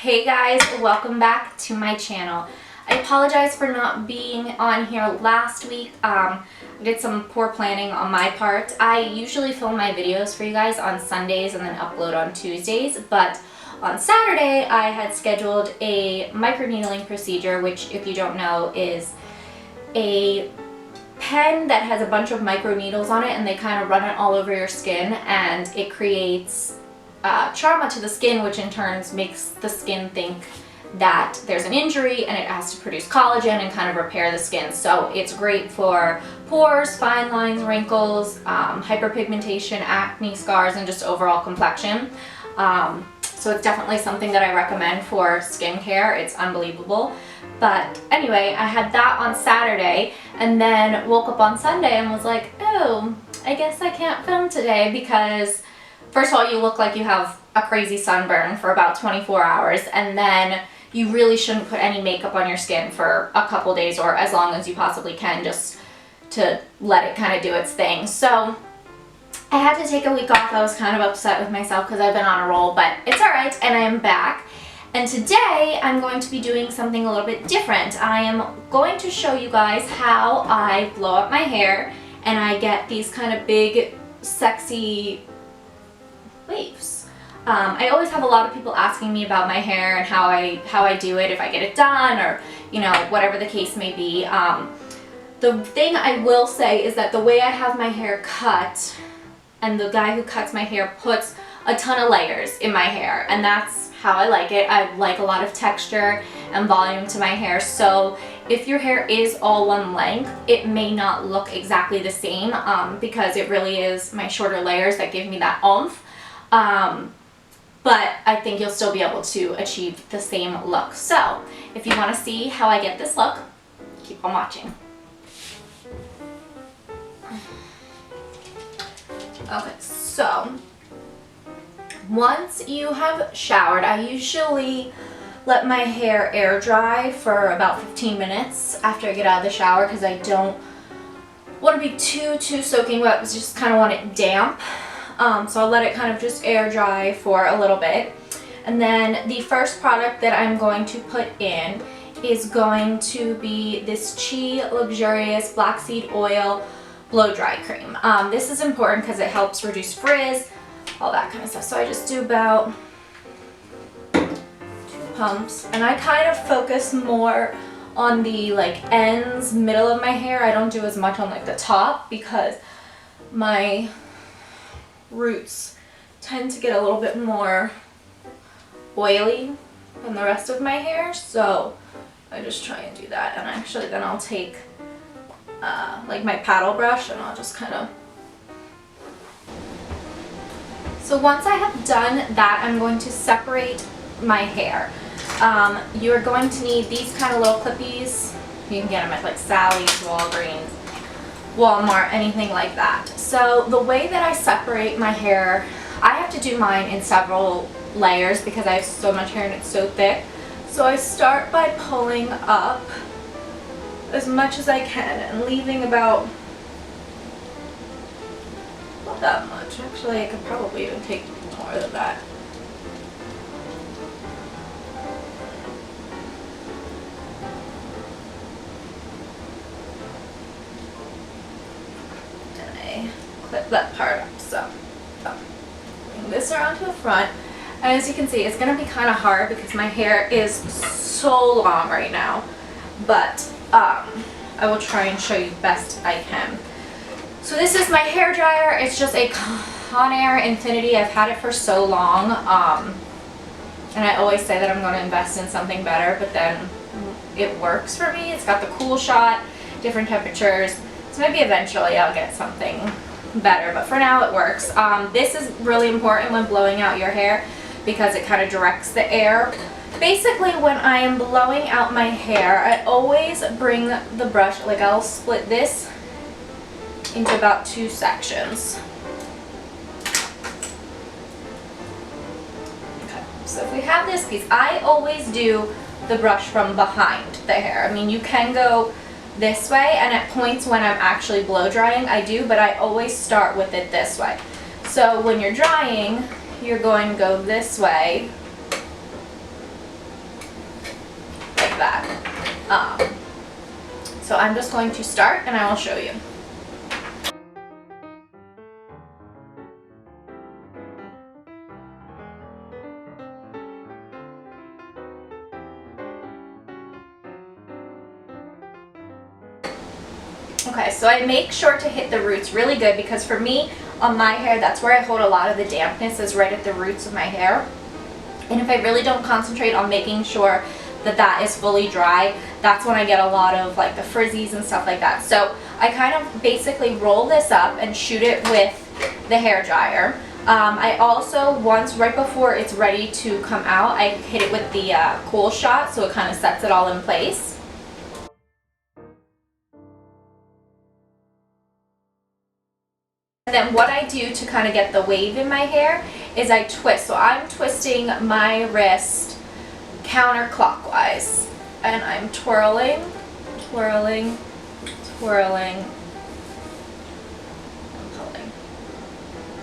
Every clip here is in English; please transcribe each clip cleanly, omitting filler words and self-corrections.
Hey guys, welcome back to my channel. I apologize for not being on here last week. I did some poor planning on my part. I usually film my videos for you guys on Sundays and then upload on Tuesdays, but on Saturday I had scheduled a microneedling procedure, which if you don't know is a pen that has a bunch of micro needles on it and they kind of run it all over your skin, and it creates trauma to the skin, which in turn makes the skin think that there's an injury and it has to produce collagen and kind of repair the skin. So it's great for pores, fine lines, wrinkles, hyperpigmentation, acne, scars, and just overall complexion. So it's definitely something that I recommend for skincare. It's unbelievable. But anyway, I had that on Saturday and then woke up on Sunday and was like, oh, I guess I can't film today because first of all, you look like you have a crazy sunburn for about 24 hours, and then you really shouldn't put any makeup on your skin for a couple days or as long as you possibly can, just to let it kind of do its thing. So I had to take a week off. I was kind of upset with myself because I've been on a roll, but it's alright, and I am back. And today I'm going to be doing something a little bit different. I am going to show you guys how I blow up my hair and I get these kind of big, sexy waves. I always have a lot of people asking me about my hair and how I do it, if I get it done, or you know, whatever the case may be. The thing I will say is that the way I have my hair cut, and the guy who cuts my hair puts a ton of layers in my hair, and that's how I like it. I like a lot of texture and volume to my hair, so if your hair is all one length, it may not look exactly the same because it really is my shorter layers that give me that oomph. But I think you'll still be able to achieve the same look. So if you want to see how I get this look, keep on watching. Okay, so once you have showered, I usually let my hair air dry for about 15 minutes after I get out of the shower because I don't want to be too soaking wet. I just kind of want it damp. So I'll let it kind of just air dry for a little bit. And then the first product that I'm going to put in is going to be this Chi Luxurious Black Seed Oil Blow Dry Cream. This is important because it helps reduce frizz, all that kind of stuff. So I just do about 2 pumps, and I kind of focus more on the ends, middle of my hair. I don't do as much on the top because my roots tend to get a little bit more oily than the rest of my hair, so I just try and do that. And actually then I'll take my paddle brush and I'll just kind of... So once I have done that, I'm going to separate my hair. You're going to need these kind of little clippies. You can get them at Sally's, Walgreens, Walmart, anything like that. So the way that I separate my hair, I have to do mine in several layers because I have so much hair and it's so thick. So I start by pulling up as much as I can and leaving about, not that much, actually I could probably even take more than that. Clip that part up. So bring this around to the front, and as you can see, it's going to be kind of hard because my hair is so long right now, but I will try and show you best I can. So this is my hair dryer. It's just a Conair Infinity. I've had it for so long, and I always say that I'm going to invest in something better, but then it works for me. It's got the cool shot, different temperatures, so maybe eventually I'll get something better, but for now it works. This is really important when blowing out your hair because it kind of directs the air. Basically, when I am blowing out my hair, I always bring the brush, I'll split this into about 2 sections. Okay, so if we have this piece, I always do the brush from behind the hair. I mean, you can go this way, and at points when I'm actually blow drying I do, but I always start with it this way. So when you're drying, you're going to go this way back. So I'm just going to start and I will show you. Okay, so I make sure to hit the roots really good because for me, on my hair, that's where I hold a lot of the dampness, is right at the roots of my hair. And if I really don't concentrate on making sure that that is fully dry, that's when I get a lot of like the frizzies and stuff like that. So I kind of basically roll this up and shoot it with the hair dryer. I also, right before it's ready to come out, I hit it with the cool shot so it kind of sets it all in place. And then what I do to kind of get the wave in my hair is I twist. So I'm twisting my wrist counterclockwise. And I'm twirling, twirling, twirling, and pulling.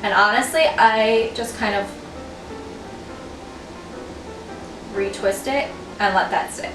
And honestly, I just kind of retwist it and let that sit.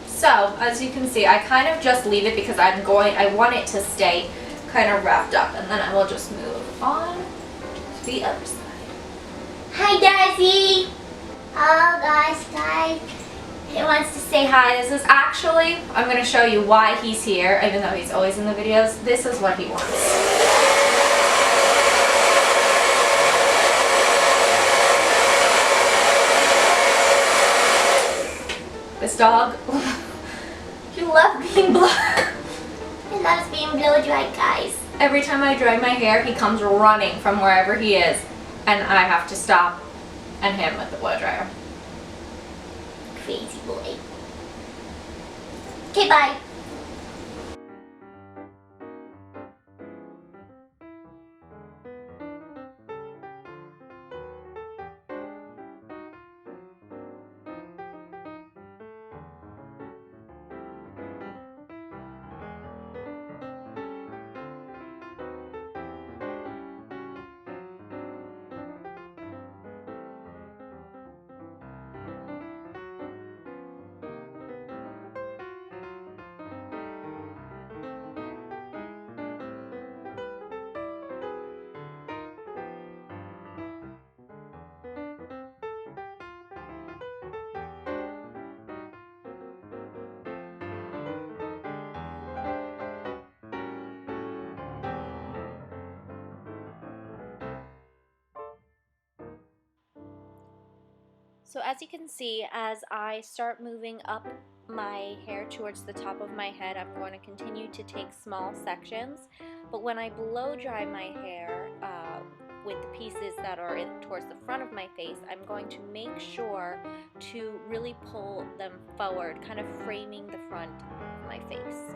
So, as you can see, I kind of just leave it because I want it to stay kind of wrapped up, and then I will just move on to the other side. Hi, Dazzy! Hello, guys. He wants to say hi. This is actually, I'm going to show you why he's here, even though he's always in the videos. This is what he wants. This dog, you love being he loves being blow dried, guys. Every time I dry my hair, he comes running from wherever he is, and I have to stop and hit him with the blow dryer. Crazy boy. Okay, bye. So, as you can see, as I start moving up my hair towards the top of my head, I'm going to make sure to really pull them forward, kind of framing the front of my face. I'm going to make sure to make sure that that is fully dry. So as you can see, as I start moving up my hair towards the top of my head, I'm going to continue to take small sections, but when I blow dry my hair with the pieces that are towards the front of my face, I'm going to make sure to really pull them forward, kind of framing the front of my face.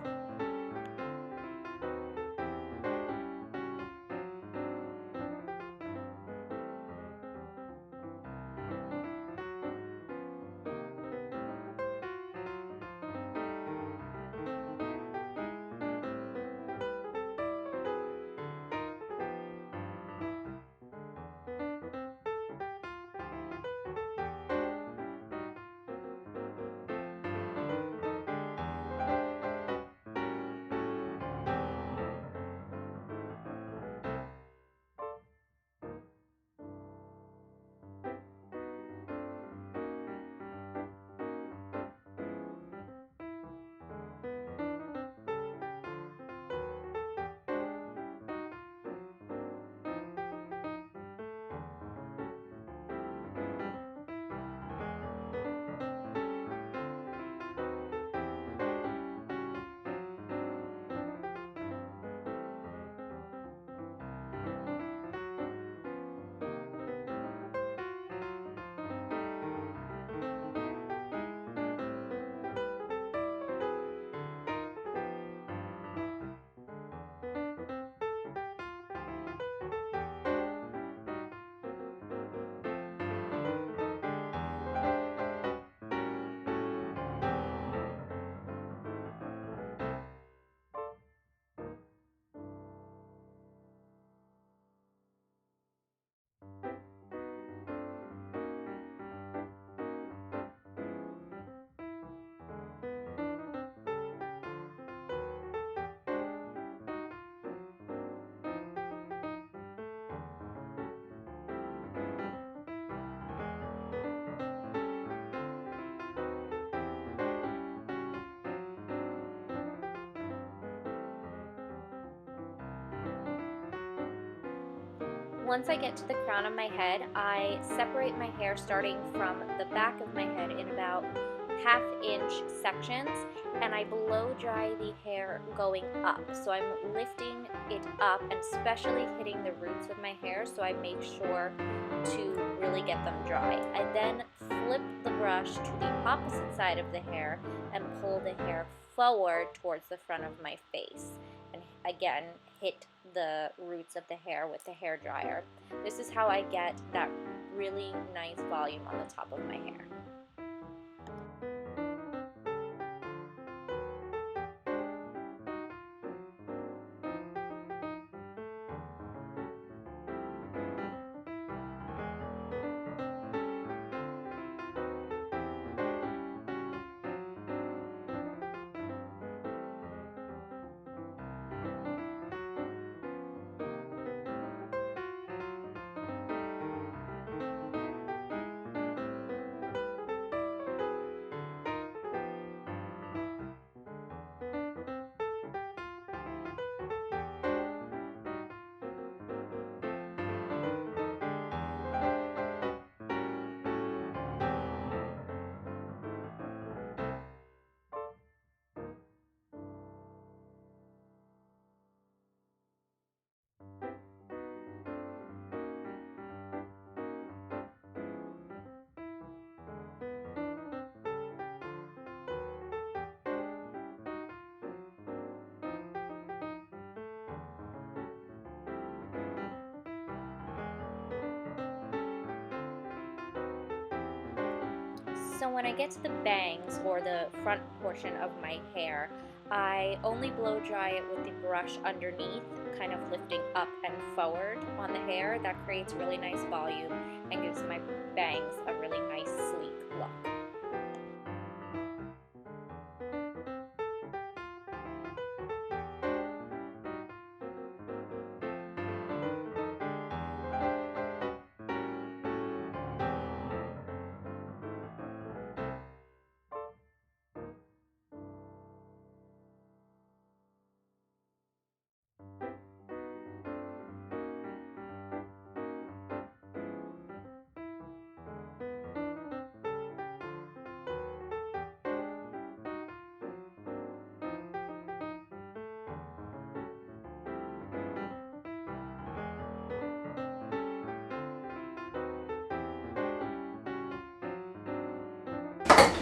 Once I get to the crown of my head, I separate my hair starting from the back of my head in about ½ inch sections, and I blow dry the hair going up. So I'm lifting it up and especially hitting the roots of my hair, so I make sure to really get them dry. I then flip the brush to the opposite side of the hair and pull the hair forward towards the front of my face, and again hit the roots of the hair with the hair dryer. This is how I get that really nice volume on the top of my hair. So when I get to the bangs, or the front portion of my hair, I only blow dry it with the brush underneath, kind of lifting up and forward on the hair. That creates really nice volume and gives my bangs a really nice sleek look.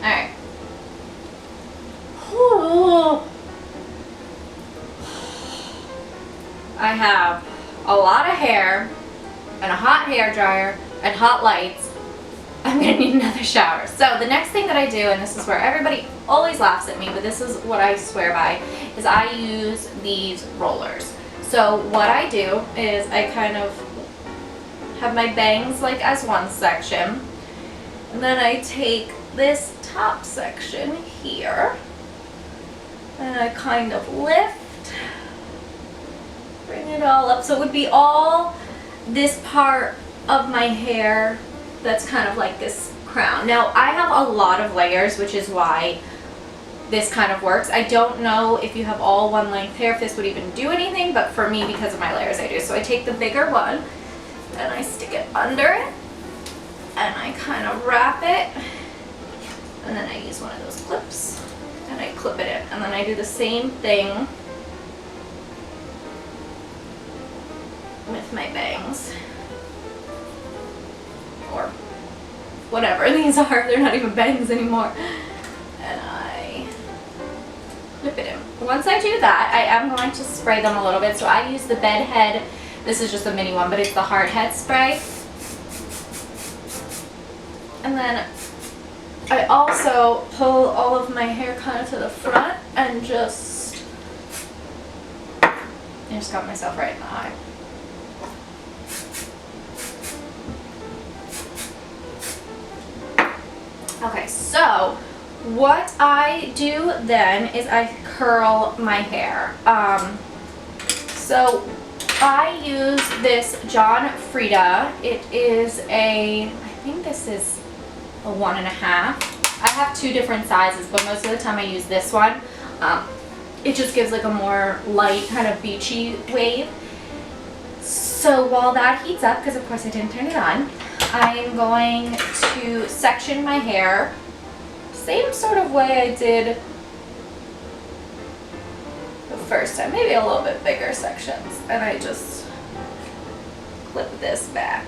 Alright. I have a lot of hair and a hot hair dryer and hot lights. I'm gonna need another shower. So the next thing that I do, and this is where everybody always laughs at me, but this is what I swear by, is I use these rollers. So what I do is I kind of have my bangs like as one section, and then I take this top section here and I kind of lift, bring it all up. So it would be all this part of my hair that's kind of like this crown. Now I have a lot of layers, which is why this kind of works. I don't know if you have all one length hair if this would even do anything, but for me, because of my layers, I do. So I take the bigger one and I stick it under it and I kind of wrap it, and then I use one of those clips and I clip it in, and then I do the same thing with my bangs, or whatever these are. They're not even bangs anymore. And I clip it in. Once I do that, I am going to spray them a little bit. So I use the BedHead. This is just a mini one, but it's the hard head spray. And then I also pull all of my hair kind of to the front and I just got myself right in the eye. Okay, so what I do then is I curl my hair. So I use this John Freida. It is I think this is a 1.5. I have two different sizes, but most of the time I use this one. It just gives like a more light kind of beachy wave. So while that heats up, because of course I didn't turn it on, I'm going to section my hair. Same sort of way I did the first time, maybe a little bit bigger sections. And I just clip this back.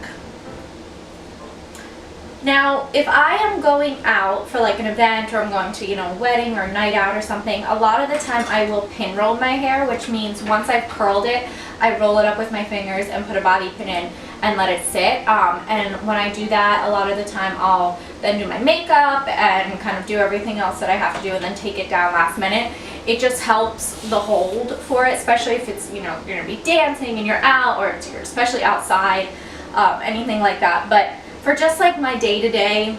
Now, if I am going out for like an event, or I'm going to, a wedding or night out or something, a lot of the time I will pin roll my hair, which means once I've curled it, I roll it up with my fingers and put a bobby pin in and let it sit. And when I do that, a lot of the time I'll then do my makeup and kind of do everything else that I have to do and then take it down last minute. It just helps the hold for it, especially if it's, you're going to be dancing and you're out, or you're especially outside, anything like that. But for just like my day-to-day,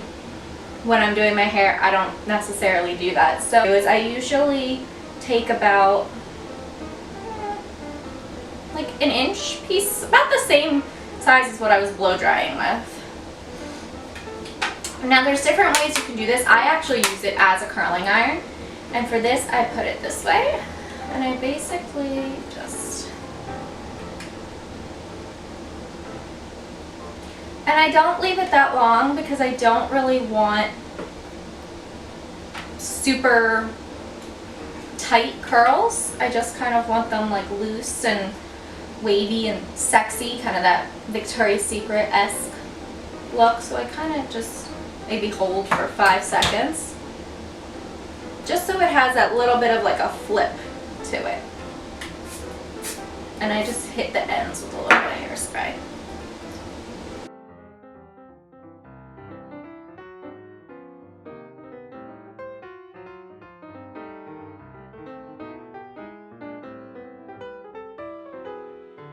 when I'm doing my hair, I don't necessarily do that. So I usually take about like an inch piece, about the same size as what I was blow drying with. Now there's different ways you can do this. I actually use it as a curling iron, and for this I put it this way, and I basically just, and I don't leave it that long because I don't really want super tight curls. I just kind of want them like loose and wavy and sexy, kind of that Victoria's Secret-esque look. So I kind of just maybe hold for 5 seconds, just so it has that little bit of like a flip to it. And I just hit the ends with a little bit of hairspray.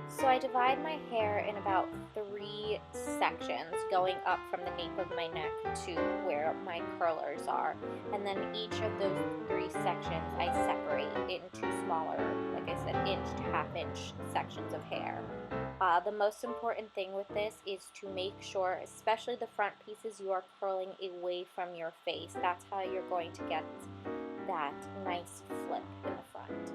So I divide my hair in about 3 sections, going up from the nape of my neck to where my curlers are. And then each of those 3 sections I separate into smaller, like I said, inch to half-inch sections of hair. The most important thing with this is to make sure, especially the front pieces, you are curling away from your face. That's how you're going to get that nice flip in the front.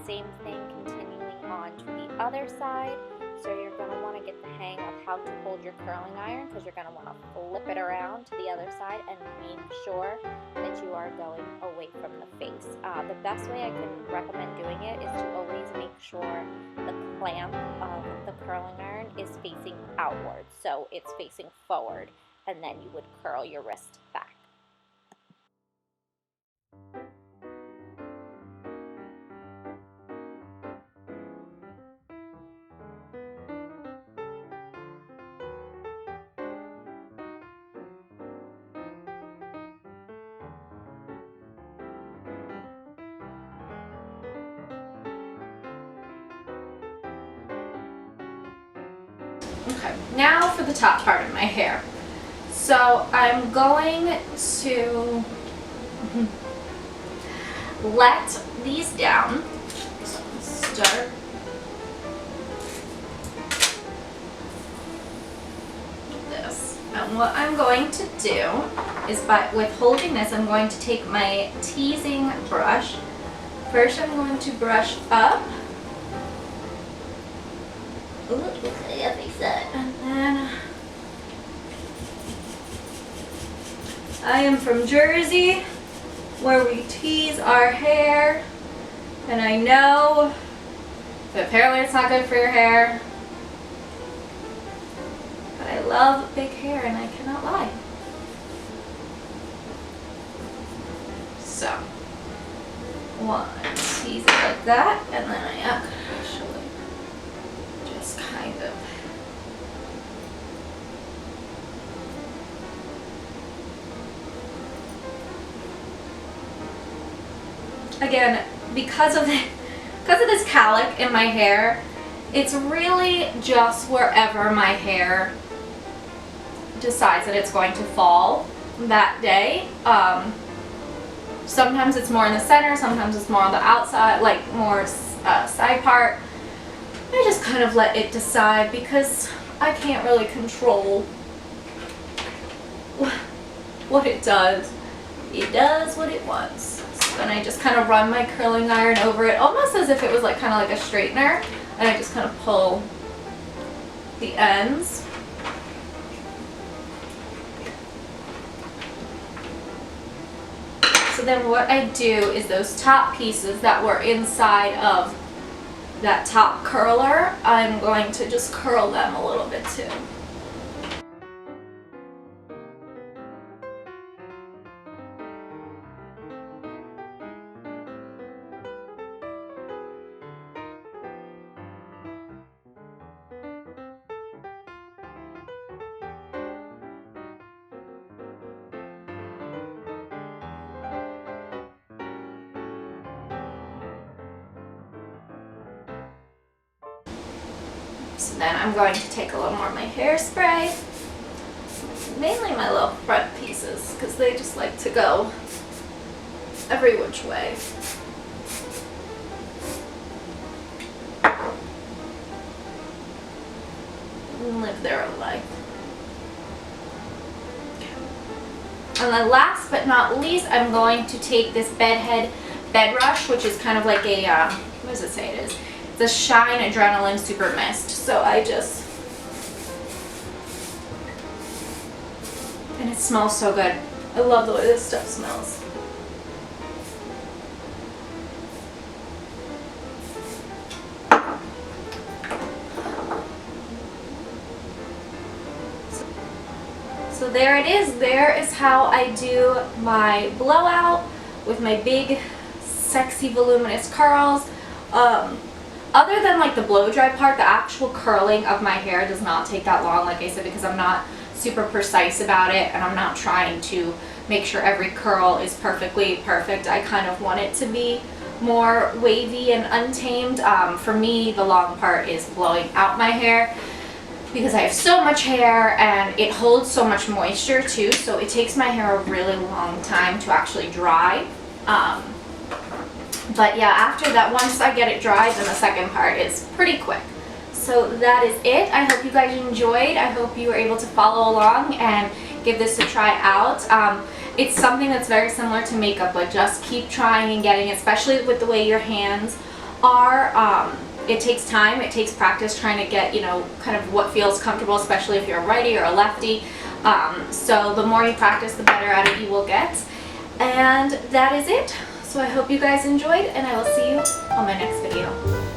Same thing continuing on to the other side. So you're going to want to get the hang of how to hold your curling iron, because you're going to want to flip it around to the other side and make sure that you are going away from the face. The best way I could recommend doing it is to always make sure the clamp of the curling iron is facing outward, so it's facing forward, and then you would curl your wrist back. Okay, now for the top part of my hair. So I'm going to let these down. So start this. And what I'm going to do is, with holding this, I'm going to take my teasing brush. First I'm going to brush up. Ooh, I fix that. And then I am from Jersey, where we tease our hair, and I know that apparently it's not good for your hair, but I love big hair and I cannot lie. So, one, tease it like that, and then I actually just kind of again, because of this cowlick in my hair, it's really just wherever my hair decides that it's going to fall that day. Sometimes it's more in the center, sometimes it's more on the outside, like more side part. I just kind of let it decide because I can't really control what it does. It does what it wants. So then I just kind of run my curling iron over it, almost as if it was like kind of like a straightener, and I just kind of pull the ends. So then what I do is those top pieces that were inside of that top curler, I'm going to just curl them a little bit too. So then I'm going to take a little more of my hairspray, mainly my little front pieces, because they just like to go every which way. And live their own life. And then last but not least, I'm going to take this BedHead Bed Rush, which is kind of like a, what does it say it is? The Shine Adrenaline Super Mist. So I just, and it smells so good. I love the way this stuff smells. So there it is. There is how I do my blowout with my big, sexy, voluminous curls. Other than like the blow dry part, the actual curling of my hair does not take that long, like I said, because I'm not super precise about it and I'm not trying to make sure every curl is perfectly perfect. I kind of want it to be more wavy and untamed. For me, the long part is blowing out my hair because I have so much hair and it holds so much moisture too, so it takes my hair a really long time to actually dry. But yeah, after that, once I get it dry, then the second part is pretty quick. So that is it. I hope you guys enjoyed. I hope you were able to follow along and give this a try out. It's something that's very similar to makeup, like just keep trying and getting, especially with the way your hands are. It takes time, it takes practice trying to get, you know, kind of what feels comfortable, especially if you're a righty or a lefty. So the more you practice, the better at it you will get. And that is it. So I hope you guys enjoyed, and I will see you on my next video.